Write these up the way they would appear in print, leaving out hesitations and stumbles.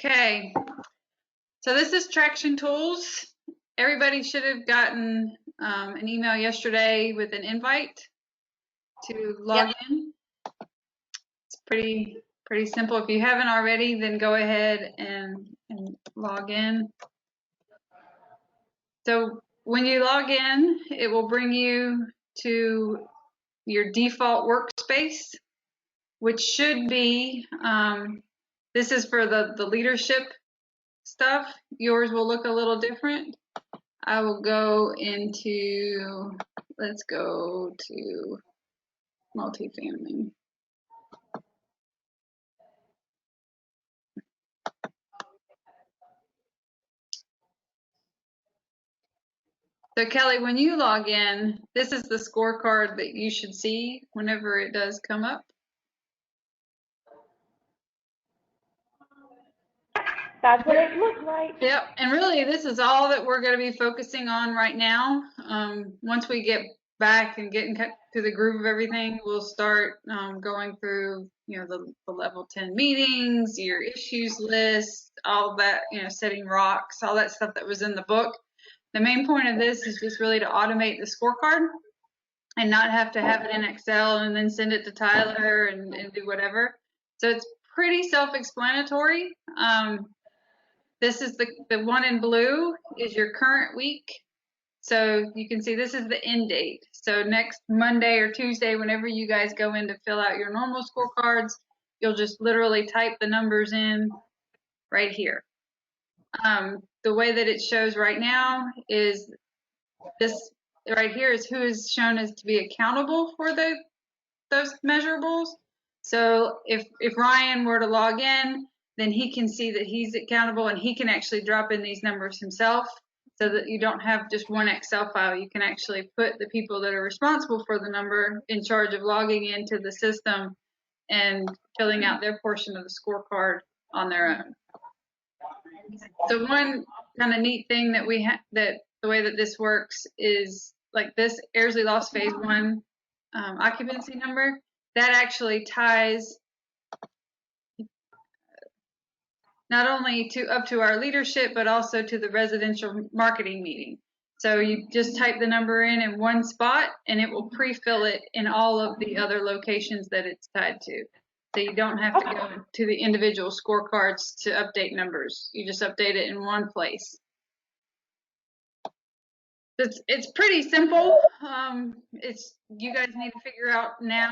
Okay, so this is Traction Tools. Everybody should have gotten an email yesterday with an invite to log in. It's pretty simple. If you haven't already, then go ahead and log in. So when you log in, it will bring you to your default workspace, which should be, this is for the leadership stuff. Yours will look a little different. I will go into, let's go to multifamily. So Kelly, when you log in, this is the scorecard that you should see whenever it does come up. That's what it looks like. Yep, and really this is all that we're going to be focusing on right now. Once we get back and get to the groove of everything, we'll start going through, the level 10 meetings, your issues list, all that, setting rocks, all that stuff that was in the book. The main point of this is just really to automate the scorecard and not have to have it in Excel and then send it to Tyler and do whatever. So it's pretty self-explanatory. This is the one in blue is your current week. So you can see this is the end date. So next Monday or Tuesday, whenever you guys go in to fill out your normal scorecards, you'll just literally type the numbers in right here. The way that it shows right now is this right here is who is shown as to be accountable for those measurables. So if Ryan were to log in, then he can see that he's accountable and he can actually drop in these numbers himself, so that you don't have just one Excel file. You can actually put the people that are responsible for the number in charge of logging into the system and filling out their portion of the scorecard on their own. So one kind of neat thing that we have, that the way that this works is like this Airsley Loss Phase 1 occupancy number, that actually ties not only up to our leadership, but also to the residential marketing meeting. So you just type the number in one spot and it will pre-fill it in all of the other locations that it's tied to. So you don't have to go to the individual scorecards to update numbers. You just update it in one place. It's pretty simple. You guys need to figure out now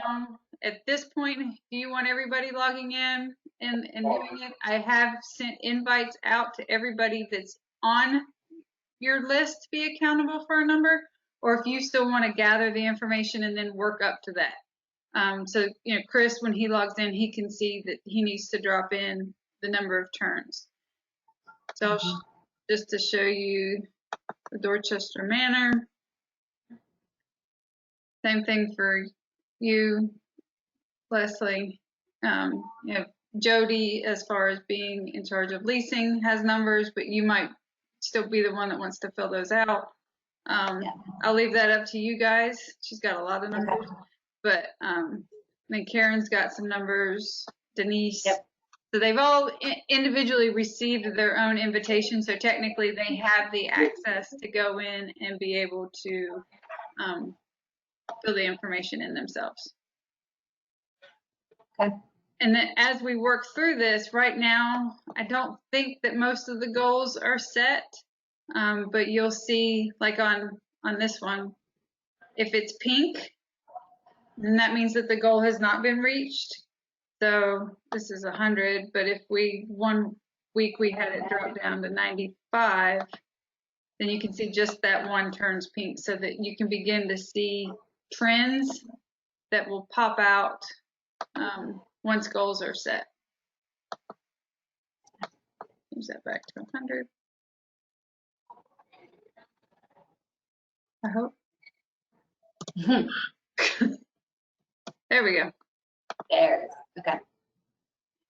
at this point, do you want everybody logging in and doing it? I have sent invites out to everybody that's on your list to be accountable for a number, or if you still want to gather the information and then work up to that. So, Chris, when he logs in, he can see that he needs to drop in the number of turns. So just to show you the Dorchester Manor. Same thing for you, Leslie. Jody, as far as being in charge of leasing, has numbers, but you might still be the one that wants to fill those out. I'll leave that up to you guys. She's got a lot of numbers, but Karen's got some numbers, Denise. Yep. So they've all individually received their own invitation, so technically they have the access to go in and be able to fill the information in themselves. Okay. And then as we work through this, right now, I don't think that most of the goals are set, but you'll see, like on this one, if it's pink, then that means that the goal has not been reached. So this is 100, but if one week we had it drop down to 95, then you can see just that one turns pink, so that you can begin to see trends that will pop out once goals are set. Use that back to 100. I hope. There we go. There. Okay.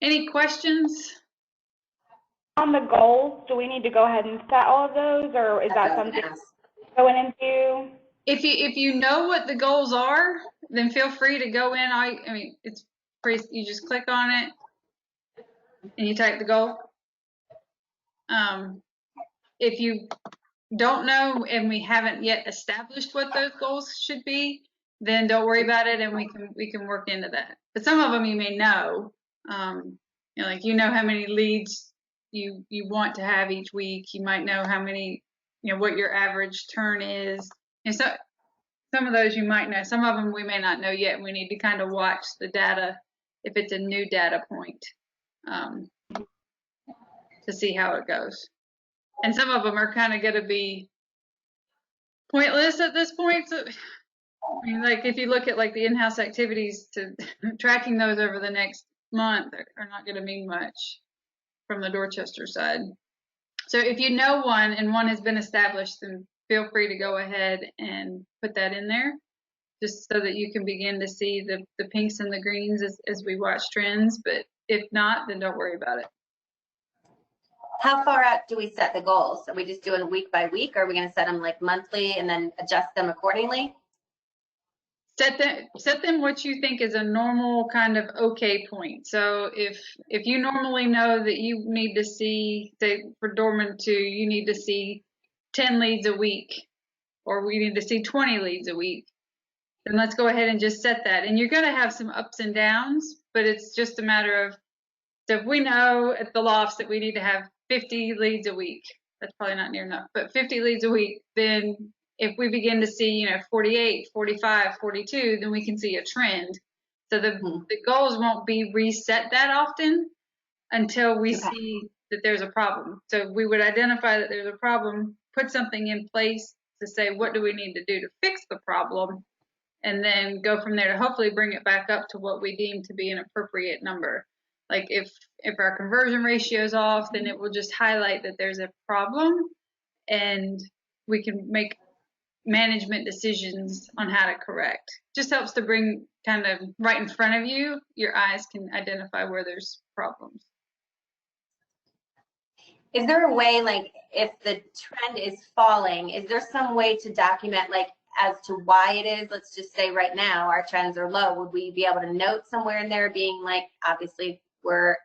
Any questions? On the goals, do we need to go ahead and set all of those, or is that something going into? If you know what the goals are, then feel free to go in. I mean, it's pretty. You just click on it and you type the goal. If you don't know and we haven't yet established what those goals should be, then don't worry about it, and we can work into that. But some of them you may know, like how many leads you want to have each week. You might know how many, what your average turn is. And so some of those you might know. Some of them we may not know yet. We need to kind of watch the data if it's a new data point to see how it goes. And some of them are kind of going to be pointless at this point. So, I mean, like if you look at like the in-house activities, to tracking those over the next month are not going to mean much from the Dorchester side. So if you know one and one has been established, then feel free to go ahead and put that in there, just so that you can begin to see the pinks and the greens as we watch trends. But if not, then don't worry about it. How far out do we set the goals? Are we just doing week by week, or are we going to set them like monthly and then adjust them accordingly? Set them what you think is a normal kind of okay point. So if you normally know that you need to see, say for Dorman 2, you need to see 10 leads a week, or we need to see 20 leads a week, then let's go ahead and just set that. And you're going to have some ups and downs, but it's just a matter of, so if we know at the lofts that we need to have 50 leads a week, that's probably not near enough, but 50 leads a week, then if we begin to see, 48, 45, 42, then we can see a trend. So the goals won't be reset that often until we see that there's a problem. So we would identify that there's a problem, put something in place to say, what do we need to do to fix the problem? And then go from there to hopefully bring it back up to what we deem to be an appropriate number. Like if our conversion ratio is off, then it will just highlight that there's a problem, and we can make management decisions on how to correct. Just helps to bring kind of right in front of you, your eyes can identify where there's problems. Is there a way, like if the trend is falling, is there some way to document like as to why it is? Let's just say right now our trends are low. Would we be able to note somewhere in there being like, obviously we're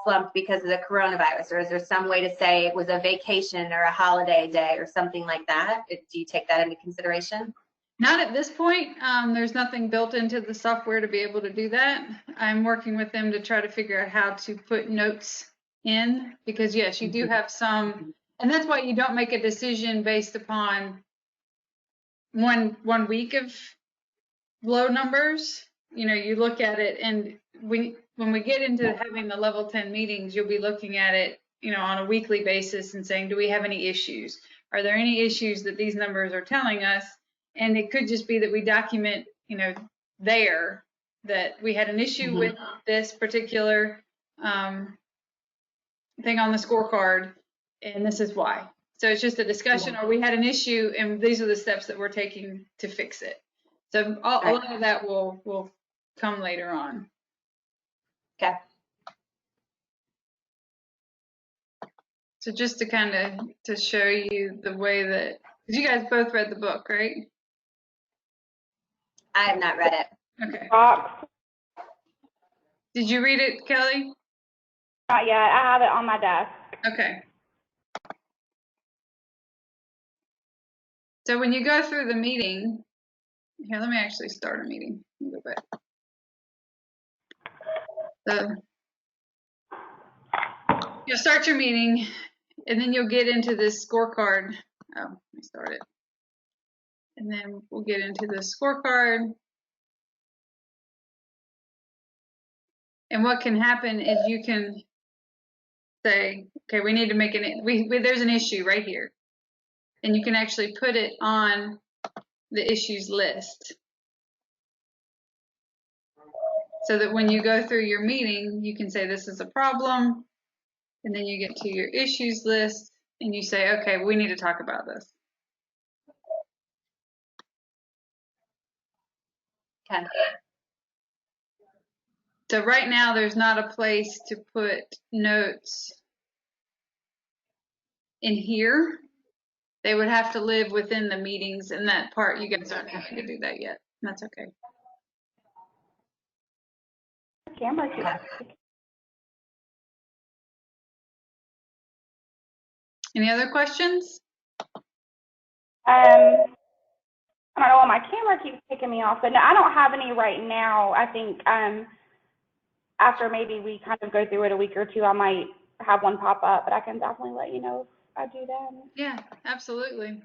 slumped because of the coronavirus, or is there some way to say it was a vacation or a holiday day or something like that? Do you take that into consideration? Not at this point. There's nothing built into the software to be able to do that. I'm working with them to try to figure out how to put notes in, because yes, you do have some, and that's why you don't make a decision based upon one week of low numbers. You look at it, and when we get into having the level 10 meetings, you'll be looking at it, on a weekly basis and saying, do we have any issues? Are there any issues that these numbers are telling us? And it could just be that we document, there that we had an issue with this particular thing on the scorecard, and this is why. So it's just a discussion, or we had an issue, and these are the steps that we're taking to fix it. So a lot of that will come later on. Okay. So just to kind of to show you the way that, because you guys both read the book, right? I have not read it. Okay. Box. Did you read it, Kelly? Not yet. I have it on my desk. Okay. So when you go through the meeting, here, let me actually start a meeting. Let me go back. So you'll start your meeting, and then you'll get into this scorecard. Oh, let me start it. And then we'll get into the scorecard. And what can happen is you can say, okay, we need to make there's an issue right here. And you can actually put it on the issues list, so that when you go through your meeting, you can say this is a problem, and then you get to your issues list and you say, okay, we need to talk about this. Okay. So right now there's not a place to put notes in here. They would have to live within the meetings, and that part you guys aren't having to do that yet. That's okay. Camera. Any other questions? I don't know, my camera keeps kicking me off, but no, I don't have any right now. I think after maybe we kind of go through it a week or two, I might have one pop up, but I can definitely let you know if I do that. Yeah, absolutely.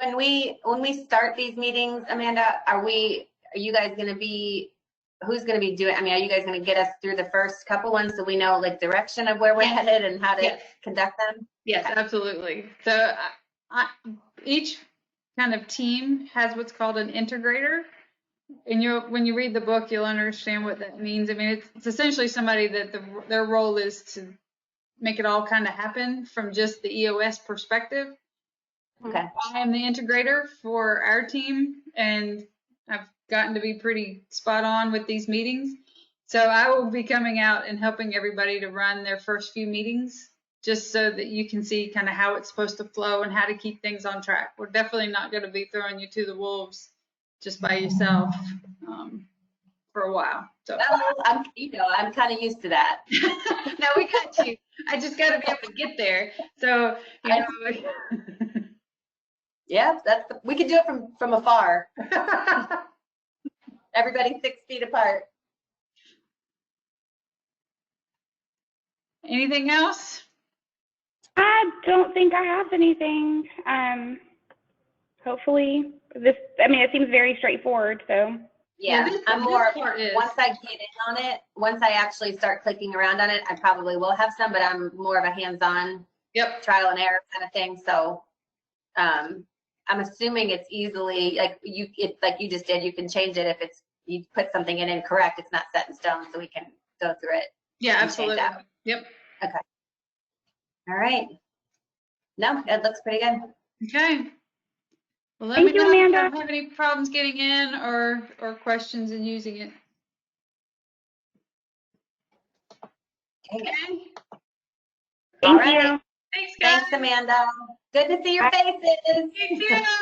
When we start these meetings, Amanda, are you guys going to be, who's going to be doing, I mean, are you guys going to get us through the first couple ones so we know like direction of where we're headed and how to conduct them? Yes, absolutely. So each kind of team has what's called an integrator. And when you read the book, you'll understand what that means. I mean, it's essentially somebody that their role is to make it all kind of happen from just the EOS perspective. Okay. I am the integrator for our team, and I've gotten to be pretty spot on with these meetings. So I will be coming out and helping everybody to run their first few meetings, just so that you can see kind of how it's supposed to flow and how to keep things on track. We're definitely not going to be throwing you to the wolves just by yourself for a while. So I'm kind of used to that. no, we got you. I just got to be able to get there. So yeah, we could do it from afar. Everybody 6 feet apart. Anything else? I don't think I have anything. Hopefully it seems very straightforward, so. Yeah, I'm more, once I get in on it, once I actually start clicking around on it, I probably will have some, but I'm more of a hands-on trial and error kind of thing. So I'm assuming it's easily, like you just did, you can change it if you put something in incorrect, it's not set in stone, so we can go through it. Yeah, absolutely. Yep. Okay. All right. No, it looks pretty good. Okay. Well, let Thank me you, know if you Amanda. have any problems getting in or questions in using it. Okay. Thank you. Thanks, guys. Thanks, Amanda. Good to see your faces. You too.